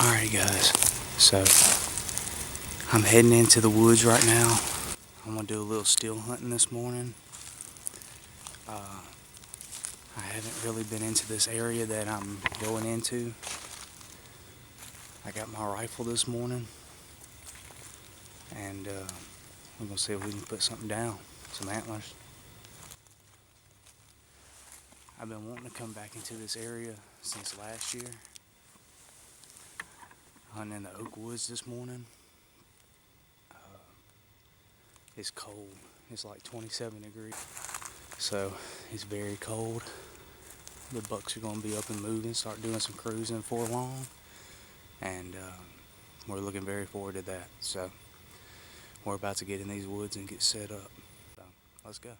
Alright guys, so I'm heading into the woods right now. I'm going to do a little still hunting this morning. I haven't really been into this area that I'm going into. I got my rifle this morning and we're going to see if we can put something down, some antlers. I've been wanting to come back into this area since last year. Hunting in the oak woods this morning. It's cold. It's like 27 degrees. So it's very cold. The bucks are going to be up and moving, start doing some cruising before long. And we're looking very forward to that. So we're about to get in these woods and get set up. So let's go.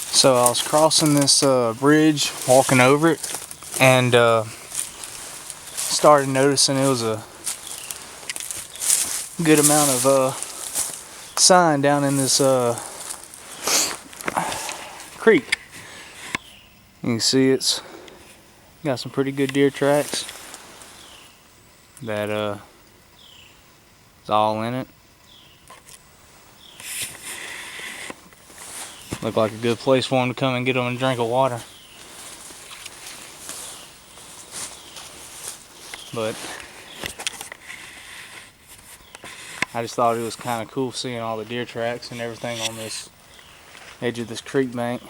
So I was crossing this bridge, walking over it, and started noticing it was a good amount of sign down in this creek. You can see it's got some pretty good deer tracks that is all in it. Look like a good place for them to come and get them a drink of water. But I just thought it was kind of cool seeing all the deer tracks and everything on this edge of this creek bank.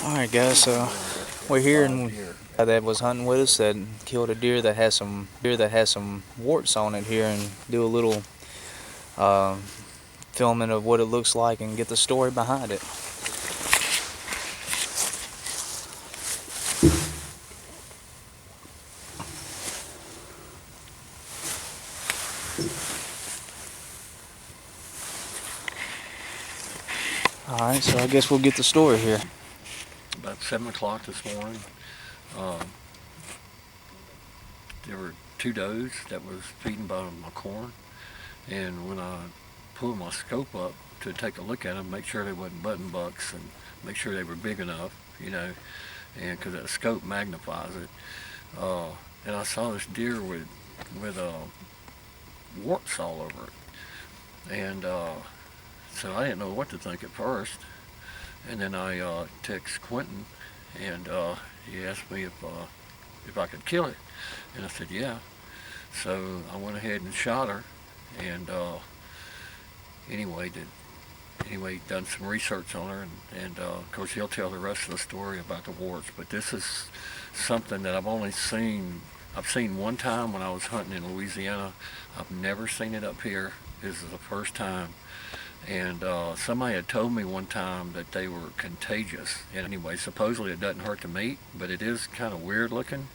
Alright guys, so we're here and that was hunting with us that killed a deer that has some warts on it here, and do a little filming of what it looks like and get the story behind it. Alright, so I guess we'll get the story here. About 7 o'clock this morning, there were 2 does that was feeding by my corn, and when I pulled my scope up to take a look at them, make sure they wasn't button bucks and make sure they were big enough, you know, and because that scope magnifies it, and I saw this deer with warts all over it, and so I didn't know what to think at first. And then I text Quentin, and he asked me if I could kill it, and I said yeah. So I went ahead and shot her, and anyway done some research on her, and of course he'll tell the rest of the story about the warts. But this is something that I've seen one time when I was hunting in Louisiana. I've never seen it up here. This is the first time. And somebody had told me one time that they were contagious. And anyway, supposedly it doesn't hurt the meat, but it is kind of weird looking.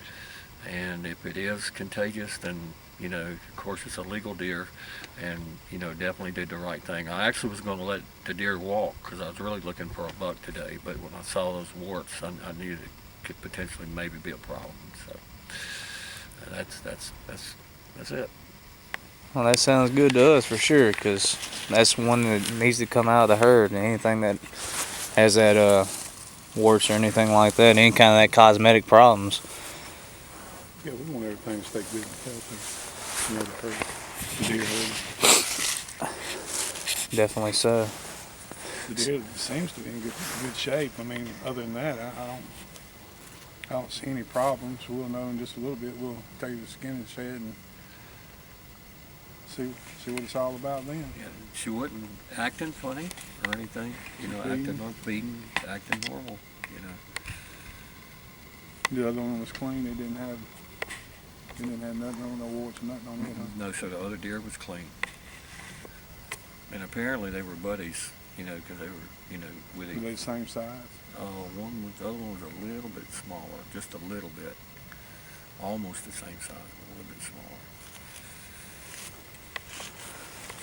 And if it is contagious, then You know, of course, it's a legal deer, and definitely did the right thing. I actually was going to let the deer walk because I was really looking for a buck today, but when I saw those warts, I knew it could potentially maybe be a problem. So that's it. Well, that sounds good to us for sure, because that's one that needs to come out of the herd. And anything that has that warts or anything like that, any kind of that cosmetic problems. Yeah, we want everything to stay good and healthy. You know, the deer herd. Definitely so. The deer seems to be in good shape. I mean, other than that, I don't see any problems. We'll know in just a little bit. We'll take the skin and shed and see what it's all about then. Yeah, she wasn't acting funny or anything. Acting like beaten, acting normal. The other one was clean. They didn't have nothing on, no warts or nothing on it. Huh? No, so the other deer was clean. And apparently they were buddies, because they were, with Were each. they the same size? The other one was a little bit smaller, just a little bit. Almost the same size, but a little bit smaller.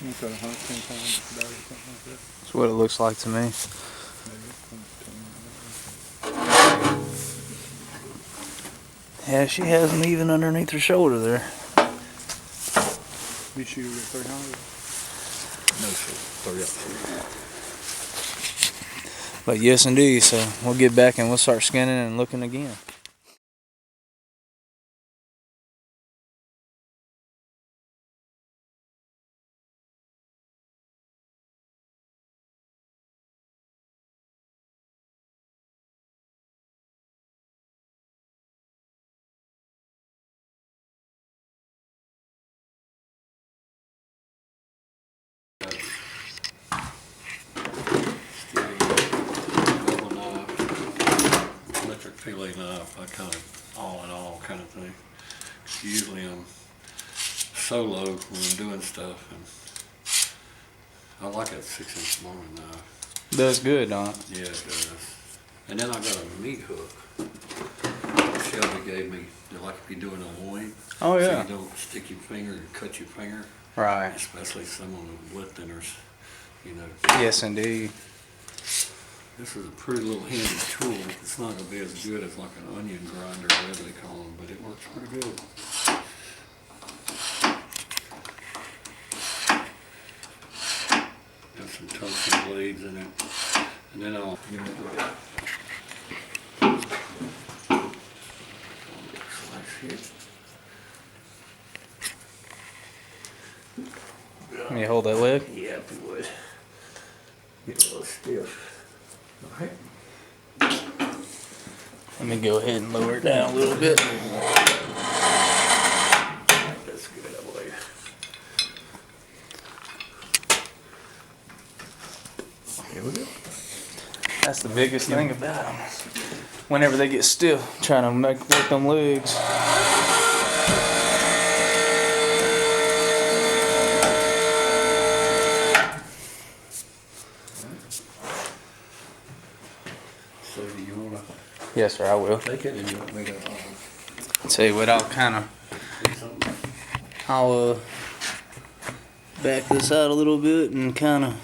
You cut 110 pounds today or something like that. That's what it looks like to me. Maybe 110. Yeah, she has them even underneath her shoulder there. You shoot at 300? No, sir. 30 up. But yes, indeed. So we'll get back and we'll start skinning and looking again. Electric fillet knife, I kind of all in all kind of thing. Usually I'm solo when I'm doing stuff, and I like that 6-inch Mormon knife. Does good, don't it? Yeah, it does. And then I got a meat hook. Shelby gave me, like if you're doing a loin. Oh So yeah. you don't stick your finger and cut your finger. Right. Especially some of the blood thinners, Yes, indeed. This is a pretty little handy tool. It's not going to be as good as like an onion grinder, whatever they call them, but it works pretty good. Got some tungsten blades in it. And then I'll Can you hold that leg? Yeah, if you would. Get a little stiff. All right. Let me go ahead and lower it down a little bit. That's good, I believe. Here we go. That's the biggest thing about them. Whenever they get stiff, trying to work them legs. So do you want to Yes, sir, I will. take it, and you want me to Tell you what, I'll do something? I'll back this out a little bit and kind of.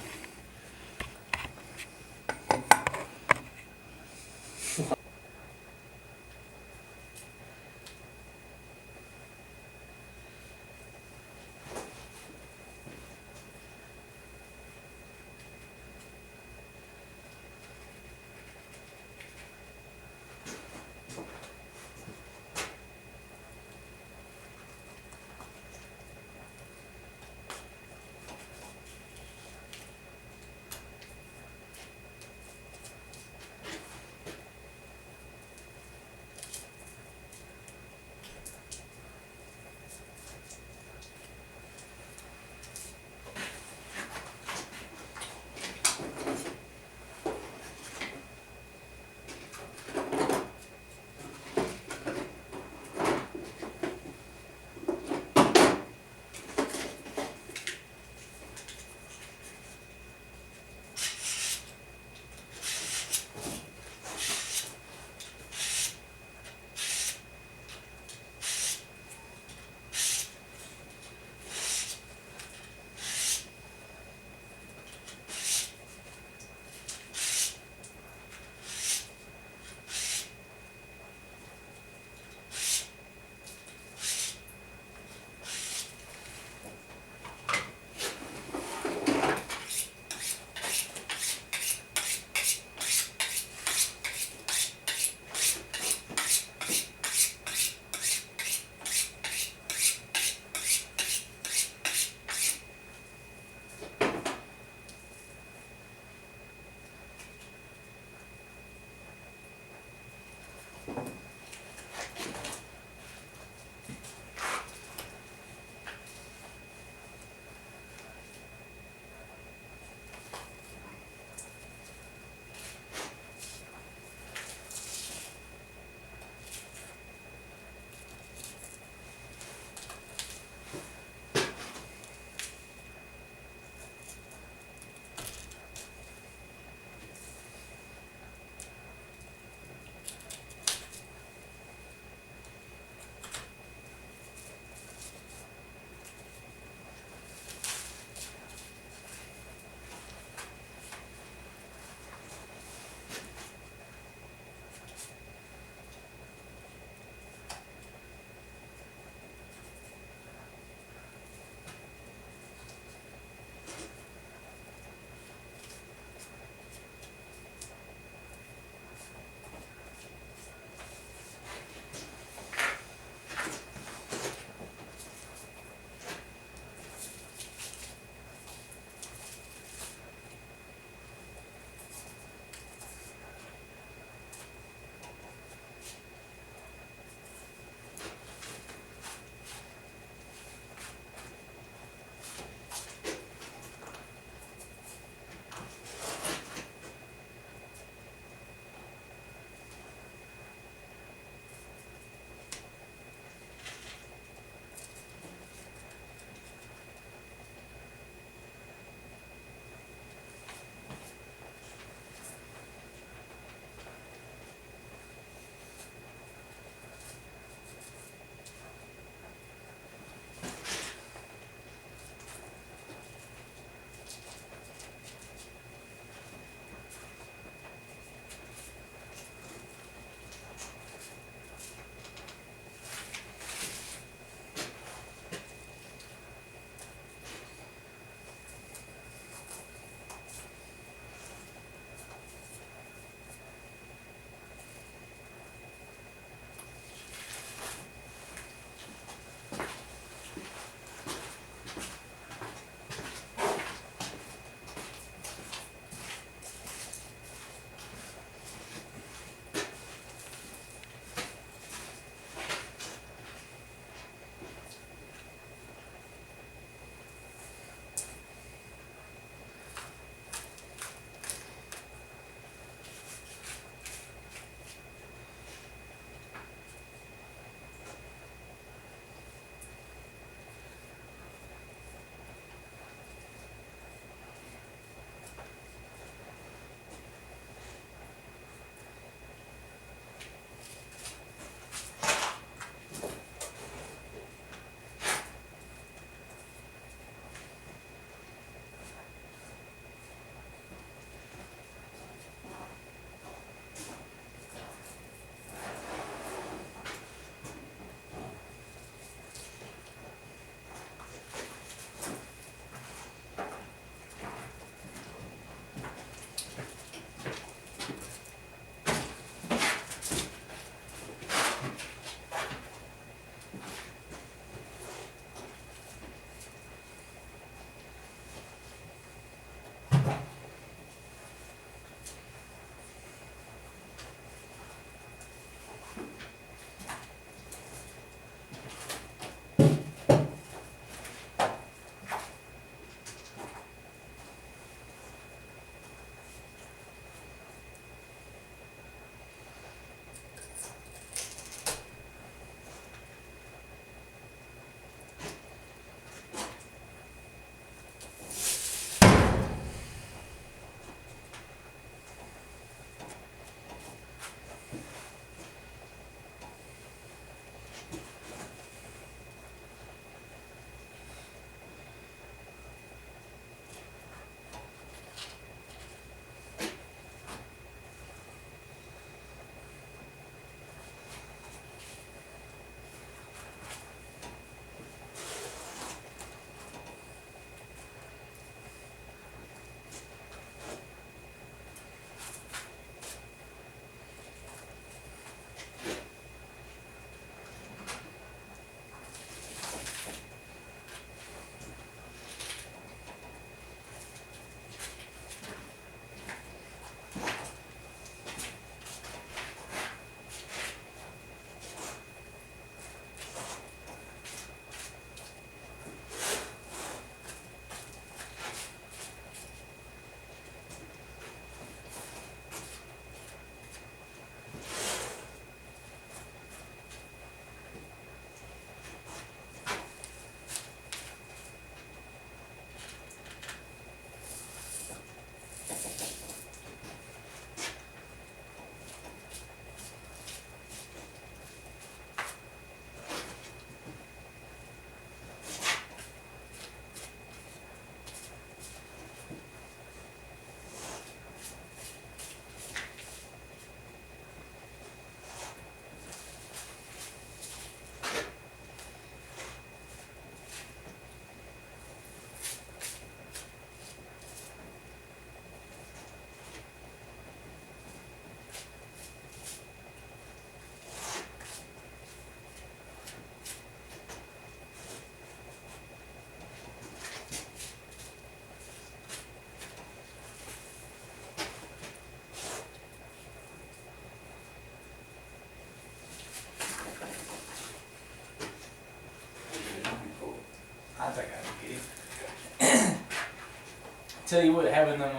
tell you what, having them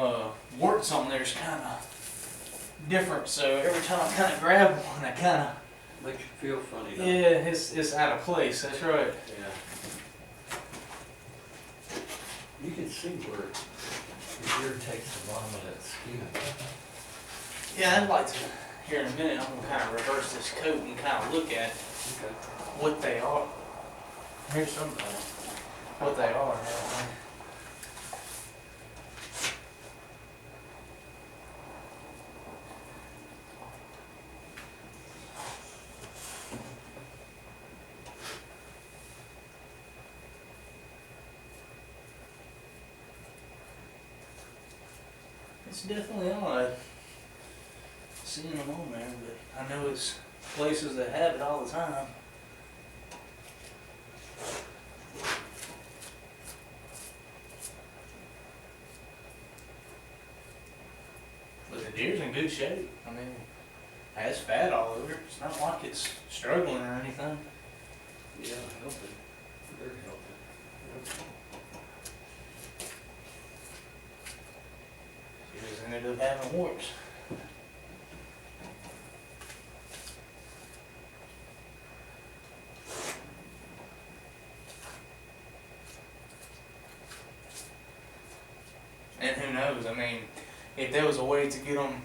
warts on there is kind of different. So every time I kind of grab one, I kind of Makes you feel funny. yeah, it's out of place. That's right. Yeah. You can see where it irritates the bottom of that skin. Yeah, I'd like to. Here in a minute, I'm gonna kind of reverse this coat and kind of look at Okay. what they are. Here's something. What they are. It's definitely odd seeing them on there, but I know it's places that have it all the time. But the deer's in good shape. I mean, it has fat all over it. It's not like it's struggling or anything. Yeah, healthy. Very healthy. It just ended up having warts. And who knows? I mean, if there was a way to get them,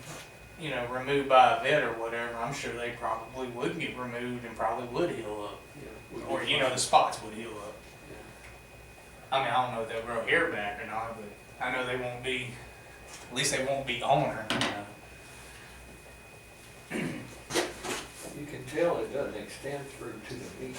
you know, removed by a vet or whatever, I'm sure they probably would get removed and probably would heal up. Yeah. Or, you know, the spots would heal up. I mean, I don't know if they'll grow hair back or not, but I know they won't be, at least they won't be on her. You know? You can tell it doesn't extend through to the meat.